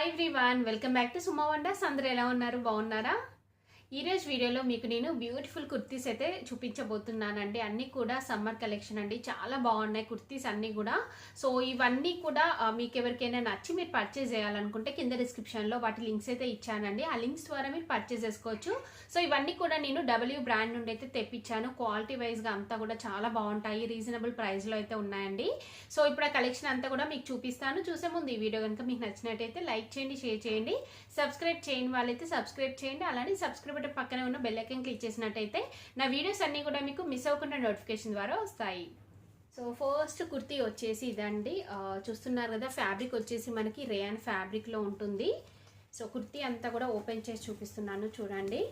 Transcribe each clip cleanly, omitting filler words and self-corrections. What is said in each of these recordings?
Hi everyone, welcome back to Suma wonders. అందరూ ఎలా ఉన్నారు? బాగున్నారా? ఈరోజు వీడియోలో మీకు నేను బ్యూటిఫుల్ కుర్తీస్ అయితే చూపించబోతున్నానండి. అన్నీ కూడా సమ్మర్ కలెక్షన్ అండి. చాలా బాగున్నాయి కుర్తీస్ అన్నీ కూడా. సో ఇవన్నీ కూడా మీకు ఎవరికైనా నచ్చి మీరు పర్చేజ్ చేయాలనుకుంటే కింద డిస్క్రిప్షన్లో వాటి లింక్స్ అయితే ఇచ్చానండి. ఆ లింక్స్ ద్వారా మీరు పర్చేజ్ చేసుకోవచ్చు. సో ఇవన్నీ కూడా నేను డబ్ల్యూ బ్రాండ్ నుండి అయితే తెప్పించాను. క్వాలిటీ వైజ్గా అంతా కూడా చాలా బాగుంటాయి. రీజనబుల్ ప్రైస్లో అయితే ఉన్నాయండి. సో ఇప్పుడు ఆ కలెక్షన్ అంతా కూడా మీకు చూపిస్తాను. చూసే ముందు ఈ వీడియో కనుక మీకు నచ్చినట్టయితే లైక్ చేయండి, షేర్ చేయండి. సబ్స్క్రైబ్ చేయని వాళ్ళైతే సబ్స్క్రైబ్ చేయండి. అలానే సబ్స్క్రైబ్ పక్కనే ఉన్న బెల్ ఐకాన్ క్లిక్ చేసినట్టయితే నా వీడియోస్ అన్ని కూడా మీకు మిస్ అవ్వకుండా నోటిఫికేషన్ ద్వారా వస్తాయి. సో ఫస్ట్ కుర్తీ వచ్చేసి ఇదండి. చూస్తున్నారు కదా, ఫ్యాబ్రిక్ వచ్చేసి మనకి రేయాన్ ఫ్యాబ్రిక్లో ఉంటుంది. సో కుర్తీ అంతా కూడా ఓపెన్ చేసి చూపిస్తున్నాను, చూడండి.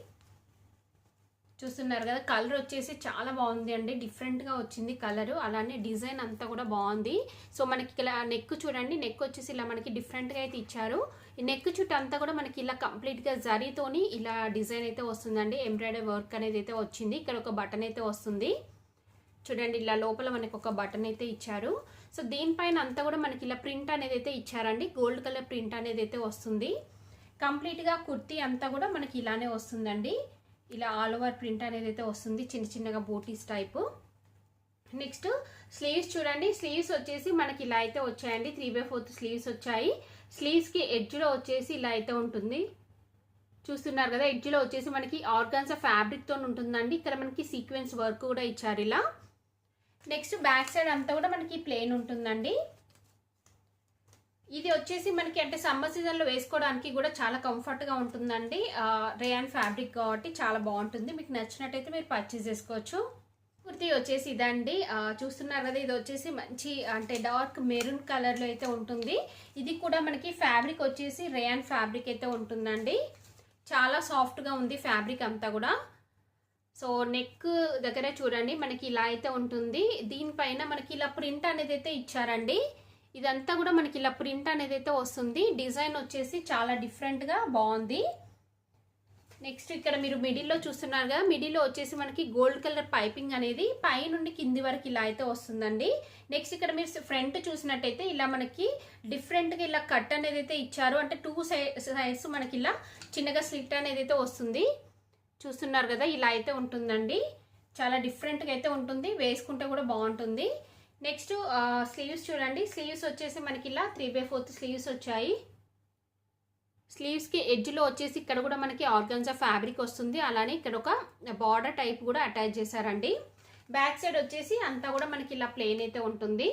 చూస్తున్నారు కదా, కలర్ వచ్చేసి చాలా బాగుంది అండి. డిఫరెంట్గా వచ్చింది కలరు. అలానే డిజైన్ అంతా కూడా బాగుంది. సో మనకి ఇలా నెక్ చూడండి, నెక్ వచ్చేసి ఇలా మనకి డిఫరెంట్గా అయితే ఇచ్చారు. ఈ నెక్ చుట్టూ అంతా కూడా మనకి ఇలా కంప్లీట్గా జరీతోని ఇలా డిజైన్ అయితే వస్తుందండి. ఎంబ్రాయిడరీ వర్క్ అనేది అయితే వచ్చింది. ఇక్కడ ఒక బటన్ అయితే వస్తుంది చూడండి. ఇలా లోపల మనకి ఒక బటన్ అయితే ఇచ్చారు. సో దీనిపైన అంతా కూడా మనకి ఇలా ప్రింట్ అనేది అయితే ఇచ్చారండి. గోల్డ్ కలర్ ప్రింట్ అనేది అయితే వస్తుంది. కంప్లీట్గా కుర్తీ అంతా కూడా మనకి ఇలానే వస్తుందండి. ఇలా ఆల్ ఓవర్ ప్రింట్ అనేది అయితే వస్తుంది, చిన్న చిన్నగా బూటీస్ టైపు. నెక్స్ట్ స్లీవ్స్ చూడండి. స్లీవ్స్ వచ్చేసి మనకి ఇలా అయితే వచ్చాయండి. 3/4 స్లీవ్స్ వచ్చాయి. స్లీవ్స్కి ఎడ్జ్లో వచ్చేసి ఇలా అయితే ఉంటుంది. చూస్తున్నారు కదా, ఎడ్జ్లో వచ్చేసి మనకి ఆర్గాన్జా ఫ్యాబ్రిక్తో ఉంటుందండి. ఇక్కడ మనకి సీక్వెన్స్ వర్క్ కూడా ఇచ్చారు ఇలా. నెక్స్ట్ బ్యాక్ సైడ్ అంతా కూడా మనకి ప్లెయిన్ ఉంటుందండి. ఇది వచ్చేసి మనకి అంటే సమ్మర్ సీజన్లో వేసుకోవడానికి కూడా చాలా కంఫర్ట్గా ఉంటుందండి. రేయాన్ ఫ్యాబ్రిక్ కాబట్టి చాలా బాగుంటుంది. మీకు నచ్చినట్టయితే మీరు పర్చేస్ చేసుకోవచ్చు. కుర్తీ వచ్చేసి ఇదండి. చూస్తున్నారు కదా, ఇది వచ్చేసి మంచి అంటే డార్క్ మెరూన్ కలర్లో అయితే ఉంటుంది. ఇది కూడా మనకి ఫ్యాబ్రిక్ వచ్చేసి రేయాన్ ఫ్యాబ్రిక్ అయితే ఉంటుందండి. చాలా సాఫ్ట్గా ఉంది ఫ్యాబ్రిక్ అంతా కూడా. సో నెక్ దగ్గర చూడండి మనకి ఇలా అయితే ఉంటుంది. దీనిపైన మనకి ఇలా ప్రింట్ అనేది అయితే ఇచ్చారండి. ఇదంతా కూడా మనకి ఇలా ప్రింట్ అనేది అయితే వస్తుంది. డిజైన్ వచ్చేసి చాలా డిఫరెంట్గా బాగుంది. నెక్స్ట్ ఇక్కడ మీరు మిడిల్లో చూస్తున్నారు కదా, మిడిల్లో వచ్చేసి మనకి గోల్డ్ కలర్ పైపింగ్ అనేది పై నుండి కింది వరకు ఇలా అయితే వస్తుందండి. నెక్స్ట్ ఇక్కడ మీరు ఫ్రంట్ చూసినట్టయితే ఇలా మనకి డిఫరెంట్గా ఇలా కట్ అనేది అయితే ఇచ్చారు. అంటే 2 సైడ్స్ మనకి ఇలా చిన్నగా స్లిట్ అనేది అయితే వస్తుంది. చూస్తున్నారు కదా, ఇలా అయితే ఉంటుందండి. చాలా డిఫరెంట్గా అయితే ఉంటుంది, వేసుకుంటే కూడా బాగుంటుంది. నెక్స్ట్ స్లీవ్స్ చూడండి. స్లీవ్స్ వచ్చేసి మనకి ఇలా 3/4 స్లీవ్స్ వచ్చాయి. స్లీవ్స్కి ఎడ్జ్లో వచ్చేసి ఇక్కడ కూడా మనకి ఆర్గాన్జా ఫ్యాబ్రిక్ వస్తుంది. అలానే ఇక్కడ ఒక బార్డర్ టైప్ కూడా అటాచ్ చేశారండి. బ్యాక్ సైడ్ వచ్చేసి అంతా కూడా మనకి ఇలా ప్లెయిన్ అయితే ఉంటుంది.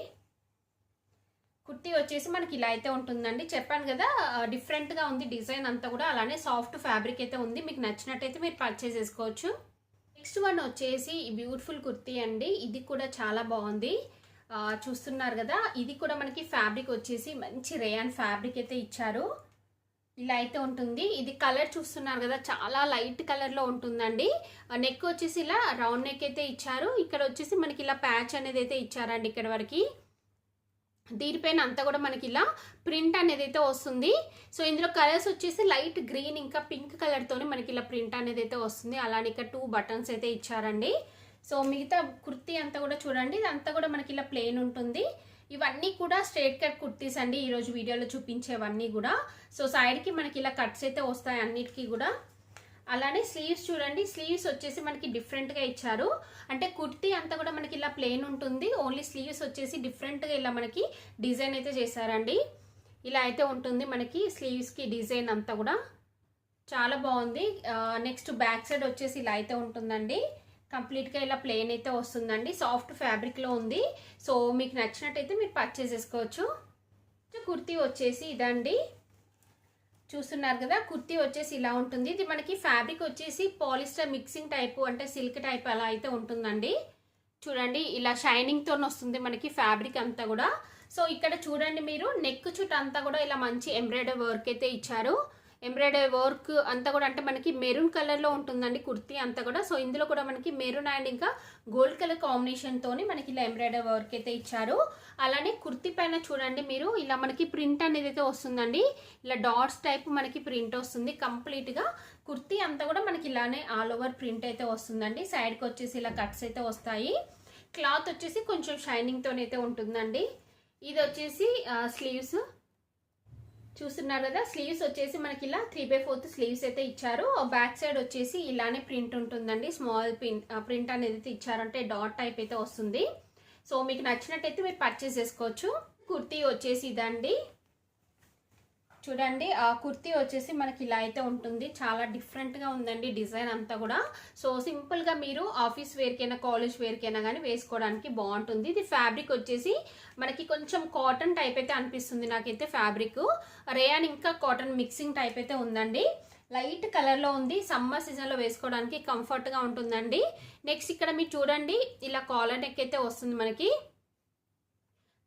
కుర్తీ వచ్చేసి మనకి ఇలా అయితే ఉంటుందండి. చెప్పాను కదా, డిఫరెంట్గా ఉంది డిజైన్ అంతా కూడా. అలానే సాఫ్ట్ ఫ్యాబ్రిక్ అయితే ఉంది. మీకు నచ్చినట్టయితే మీరు పర్చేస్ చేసుకోవచ్చు. నెక్స్ట్ వన్ వచ్చేసి బ్యూటిఫుల్ కుర్తీ అండి. ఇది కూడా చాలా బాగుంది. చూస్తున్నారు కదా, ఇది కూడా మనకి ఫ్యాబ్రిక్ వచ్చేసి మంచి రేయాన్ ఫ్యాబ్రిక్ అయితే ఇచ్చారు. ఇలా అయితే ఉంటుంది. ఇది కలర్ చూస్తున్నారు కదా, చాలా లైట్ కలర్లో ఉంటుందండి. నెక్ వచ్చేసి ఇలా రౌండ్ నెక్ అయితే ఇచ్చారు. ఇక్కడ వచ్చేసి మనకి ఇలా ప్యాచ్ అనేది అయితే ఇచ్చారండి ఇక్కడ వరకు. దీనిపైన అంతా కూడా మనకి ఇలా ప్రింట్ అనేది అయితే వస్తుంది. సో ఇందులో కలర్స్ వచ్చేసి లైట్ గ్రీన్ ఇంకా పింక్ కలర్తోనే మనకి ఇలా ప్రింట్ అనేది అయితే వస్తుంది. అలానే ఇక్కడ 2 బటన్స్ అయితే ఇచ్చారండి. సో మిగతా కుర్తీ అంతా కూడా చూడండి, ఇదంతా కూడా మనకి ఇలా ప్లెయిన్ ఉంటుంది. ఇవన్నీ కూడా స్ట్రైట్ కట్ కుర్తీస్ అండి, ఈరోజు వీడియోలో చూపించేవన్నీ కూడా. సో సైడ్కి మనకి ఇలా కట్స్ అయితే వస్తాయి అన్నిటికీ కూడా. అలానే స్లీవ్స్ చూడండి. స్లీవ్స్ వచ్చేసి మనకి డిఫరెంట్గా ఇచ్చారు. అంటే కుర్తీ అంతా కూడా మనకి ఇలా ప్లెయిన్ ఉంటుంది. ఓన్లీ స్లీవ్స్ వచ్చేసి డిఫరెంట్గా ఇలా మనకి డిజైన్ అయితే చేశారండి. ఇలా అయితే ఉంటుంది మనకి స్లీవ్స్కి డిజైన్ అంతా కూడా చాలా బాగుంది. నెక్స్ట్ బ్యాక్ సైడ్ వచ్చేసి ఇలా అయితే ఉంటుందండి. కంప్లీట్గా ఇలా ప్లెయిన్ అయితే వస్తుందండి. సాఫ్ట్ ఫ్యాబ్రిక్లో ఉంది. సో మీకు నచ్చినట్టయితే మీరు పర్చేస్ చేసుకోవచ్చు. కుర్తీ వచ్చేసి ఇదండి. చూస్తున్నారు కదా, కుర్తీ వచ్చేసి ఇలా ఉంటుంది. ఇది మనకి ఫ్యాబ్రిక్ వచ్చేసి పాలిస్టర్ మిక్సింగ్ టైపు అంటే సిల్క్ టైప్ అలా అయితే ఉంటుందండి. చూడండి ఇలా షైనింగ్తో వస్తుంది మనకి ఫ్యాబ్రిక్ అంతా కూడా. సో ఇక్కడ చూడండి మీరు, నెక్ చుట్టూ అంతా కూడా ఇలా మంచి ఎంబ్రాయిడరీ వర్క్ అయితే ఇచ్చారు. ఎంబ్రాయిడరీ వర్క్ అంతా కూడా అంటే మనకి మెరూన్ కలర్లో ఉంటుందండి కుర్తీ అంతా కూడా. సో ఇందులో కూడా మనకి మెరూన్ అండ్ ఇంకా గోల్డ్ కలర్ కాంబినేషన్తోని మనకి ఇలా ఎంబ్రాయిడరీ వర్క్ అయితే ఇచ్చారు. అలానే కుర్తీ పైన చూడండి మీరు, ఇలా మనకి ప్రింట్ అనేది అయితే వస్తుందండి. ఇలా డాట్స్ టైప్ మనకి ప్రింట్ వస్తుంది. కంప్లీట్గా కుర్తీ అంతా కూడా మనకి ఇలానే ఆల్ ఓవర్ ప్రింట్ అయితే వస్తుందండి. సైడ్కి వచ్చేసి ఇలా కట్స్ అయితే వస్తాయి. క్లాత్ వచ్చేసి కొంచెం షైనింగ్తోనైతే ఉంటుందండి. ఇది వచ్చేసి స్లీవ్స్. చూస్తున్నారు కదా, స్లీవ్స్ వచ్చేసి మనకి ఇలా 3/4 స్లీవ్స్ అయితే ఇచ్చారు. బ్యాక్ సైడ్ వచ్చేసి ఇలానే ప్రింట్ ఉంటుందండి. స్మాల్ ప్రింట్ అనేది అయితే ఇచ్చారంటే డాట్ టైప్ అయితే వస్తుంది. సో మీకు నచ్చినట్టయితే మీరు పర్చేస్ చేసుకోవచ్చు. కుర్తీ వచ్చేసి ఇదండి, చూడండి. ఆ కుర్తీ వచ్చేసి మనకి ఇలా అయితే ఉంటుంది. చాలా డిఫరెంట్గా ఉందండి డిజైన్ అంతా కూడా. సో సింపుల్గా మీరు ఆఫీస్ వేర్కైనా కాలేజ్ వేర్కైనా కానీ వేసుకోవడానికి బాగుంటుంది. ఇది ఫ్యాబ్రిక్ వచ్చేసి మనకి కొంచెం కాటన్ టైప్ అయితే అనిపిస్తుంది నాకైతే. ఫ్యాబ్రిక్ రేయాన్ ఇంకా కాటన్ మిక్సింగ్ టైప్ అయితే ఉందండి. లైట్ కలర్లో ఉంది. సమ్మర్ సీజన్లో వేసుకోవడానికి కంఫర్ట్గా ఉంటుందండి. నెక్స్ట్ ఇక్కడ మీరు చూడండి, ఇలా కాలర్ నెక్ అయితే వస్తుంది మనకి.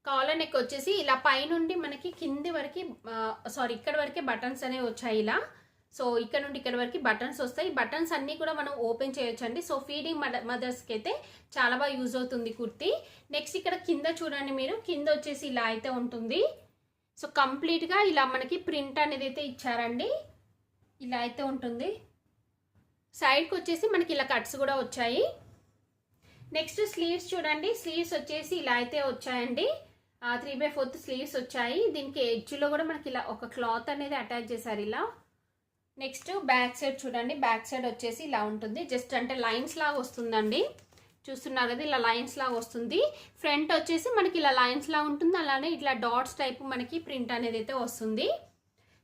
కాలర్ నెక్ వచ్చేసి ఇలా పైనుండి మనకి కింది వరకు ఇక్కడ వరకే బటన్స్ అనేవి వచ్చాయి ఇలా. సో ఇక్కడ నుండి ఇక్కడ వరకు బటన్స్ వస్తాయి. బటన్స్ అన్నీ కూడా మనం ఓపెన్ చేయొచ్చండి. సో ఫీడింగ్ మదర్స్కి అయితే చాలా బాగా యూజ్ అవుతుంది కుర్తీ. నెక్స్ట్ ఇక్కడ కింద చూడండి మీరు, కింద వచ్చేసి ఇలా అయితే ఉంటుంది. సో కంప్లీట్గా ఇలా మనకి ప్రింట్ అనేది అయితే ఇచ్చారండి. ఇలా అయితే ఉంటుంది. సైడ్కి వచ్చేసి మనకి ఇలా కట్స్ కూడా వచ్చాయి. నెక్స్ట్ స్లీవ్స్ చూడండి, స్లీవ్స్ వచ్చేసి ఇలా అయితే వచ్చాయండి. 3/4 స్లీవ్స్ వచ్చాయి. దీనికి ఎడ్జ్లో కూడా మనకి ఇలా ఒక క్లాత్ అనేది అటాచ్ చేశారు ఇలా. నెక్స్ట్ బ్యాక్ సైడ్ చూడండి, బ్యాక్ సైడ్ వచ్చేసి ఇలా ఉంటుంది. జస్ట్ అంటే లైన్స్ లాగా వస్తుందండి. చూస్తున్నారు కదా, ఇలా లైన్స్ లాగా వస్తుంది. ఫ్రంట్ వచ్చేసి మనకి ఇలా లైన్స్ లాగా ఉంటుంది. అలానే ఇట్లా డాట్స్ టైప్ మనకి ప్రింట్ అనేది అయితే వస్తుంది.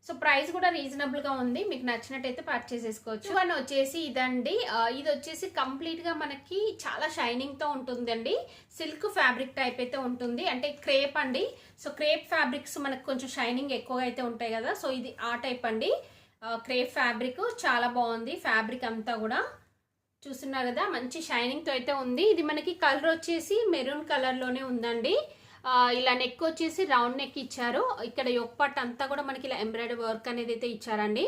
సో ప్రైస్ కూడా రీజనబుల్గా ఉంది. మీకు నచ్చినట్టయితే పర్చేస్ చేసుకోవచ్చు. వన్ వచ్చేసి ఇదండి. ఇది వచ్చేసి కంప్లీట్గా మనకి చాలా షైనింగ్తో ఉంటుందండి. సిల్క్ ఫ్యాబ్రిక్ టైప్ అయితే ఉంటుంది, అంటే క్రేప్ అండి. సో క్రేప్ ఫ్యాబ్రిక్స్ మనకు కొంచెం షైనింగ్ ఎక్కువగా అయితే ఉంటాయి కదా. సో ఇది ఆ టైప్ అండి. క్రేప్ ఫ్యాబ్రిక్ చాలా బాగుంది. ఫ్యాబ్రిక్ అంతా కూడా చూస్తున్నారు కదా, మంచి షైనింగ్తో అయితే ఉంది. ఇది మనకి కలర్ వచ్చేసి మెరూన్ కలర్లోనే ఉందండి. ఇలా నెక్ వచ్చేసి రౌండ్ నెక్ ఇచ్చారు. ఇక్కడ యొక్కపట్ అంతా కూడా మనకి ఇలా ఎంబ్రాయిడరీ వర్క్ అనేది అయితే ఇచ్చారండి.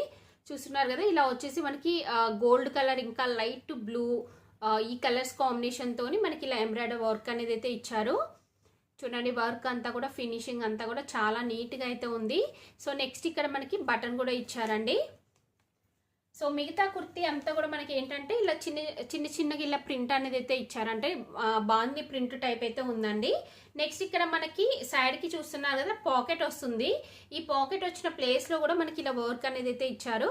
చూస్తున్నారు కదా, ఇలా వచ్చేసి మనకి గోల్డ్ కలర్ ఇంకా లైట్ బ్లూ ఈ కలర్స్ కాంబినేషన్ తోని మనకి ఇలా ఎంబ్రాయిడరీ వర్క్ అనేది అయితే ఇచ్చారు. చూడండి, వర్క్ అంతా కూడా ఫినిషింగ్ అంతా కూడా చాలా నీట్గా అయితే ఉంది. సో నెక్స్ట్ ఇక్కడ మనకి బటన్ కూడా ఇచ్చారండి. సో మిగతా కుర్తీ అంతా కూడా మనకి ఏంటంటే ఇలా చిన్నగా ఇలా ప్రింట్ అనేది అయితే ఇచ్చారంటే బాందీ ప్రింట్ టైప్ అయితే ఉందండి. నెక్స్ట్ ఇక్కడ మనకి సైడ్కి చూస్తున్నారు కదా, పాకెట్ వస్తుంది. ఈ పాకెట్ వచ్చిన ప్లేస్లో కూడా మనకి ఇలా వర్క్ అనేది అయితే ఇచ్చారు.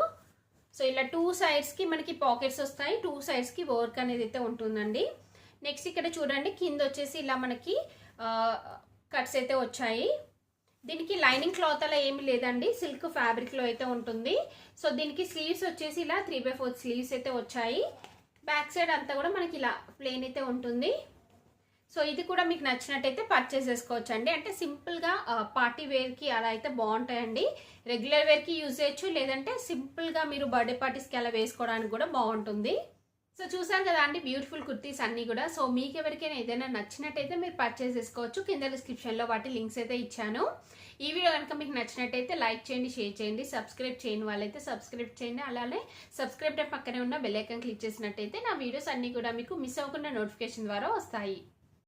సో ఇలా 2 సైడ్స్కి మనకి పాకెట్స్ వస్తాయి, 2 సైడ్స్కి వర్క్ అనేది అయితే ఉంటుందండి. నెక్స్ట్ ఇక్కడ చూడండి, కింద వచ్చేసి ఇలా మనకి కట్స్ అయితే వచ్చాయి. దీనికి లైనింగ్ క్లాత్ అలా ఏమి లేదండి, సిల్క్ ఫ్యాబ్రిక్లో అయితే ఉంటుంది. సో దీనికి స్లీవ్స్ వచ్చేసి ఇలా 3/4 స్లీవ్స్ అయితే వచ్చాయి. బ్యాక్ సైడ్ అంతా కూడా మనకి ఇలా ప్లెయిన్ అయితే ఉంటుంది. సో ఇది కూడా మీకు నచ్చినట్టయితే పర్చేస్ చేసుకోవచ్చు అండి. అంటే సింపుల్గా పార్టీ వేర్కి అలా అయితే బాగుంటాయండి. రెగ్యులర్ వేర్కి యూజ్ చేయొచ్చు, లేదంటే సింపుల్గా మీరు బర్త్డే పార్టీస్కి అలా వేసుకోవడానికి కూడా బాగుంటుంది. సో చూసారు కదా అండి, బ్యూటిఫుల్ కుర్తీస్ అన్నీ కూడా. సో మీకు ఎవరికైనా ఏదైనా నచ్చినట్టయితే మీరు పర్చేస్ చేసుకోవచ్చు. కింద డిస్క్రిప్షన్లో వాటి లింక్స్ అయితే ఇచ్చాను. ఈ వీడియో కనుక మీకు నచ్చినట్టయితే లైక్ చేయండి, షేర్ చేయండి. సబ్స్క్రైబ్ చేయని వాళ్ళైతే సబ్స్క్రైబ్ చేయండి. అలానే సబ్స్క్రైబ్ పక్కనే ఉన్న బెల్ ఐకాన్ క్లిక్ చేసినట్టయితే నా వీడియోస్ అన్నీ కూడా మీకు మిస్ అవ్వకుండా నోటిఫికేషన్ ద్వారా వస్తాయి.